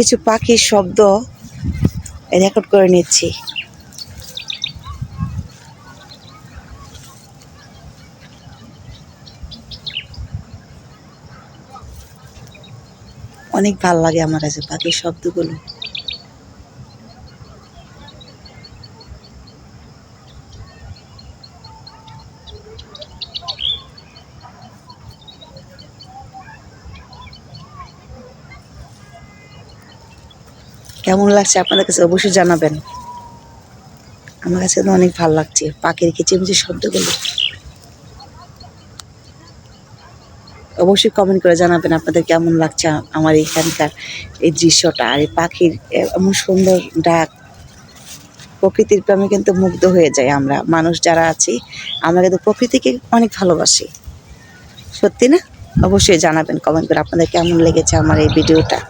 কিছু পাখির শব্দ রেকর্ড করে নিচ্ছি। অনেক ভালো লাগে আমার কাছে পাখির শব্দগুলো। কেমন লাগছে আপনাদের কাছে অবশ্যই জানাবেন। আমার কাছে তো অনেক ভালো লাগছে পাখির কিচিমিচির শব্দগুলো। অবশ্যই কমেন্ট করে জানাবেন আপনাদের কেমন লাগছে আমার এখানকার এই দৃশ্যটা। আর এই পাখির এমন সুন্দর ডাক, প্রকৃতির প্রেমে কিন্তু মুগ্ধ হয়ে যায় আমরা মানুষ যারা আছি। আমরা কিন্তু প্রকৃতিকে অনেক ভালোবাসি, সত্যি না? অবশ্যই জানাবেন কমেন্ট করে আপনাদের কেমন লেগেছে আমার এই ভিডিওটা।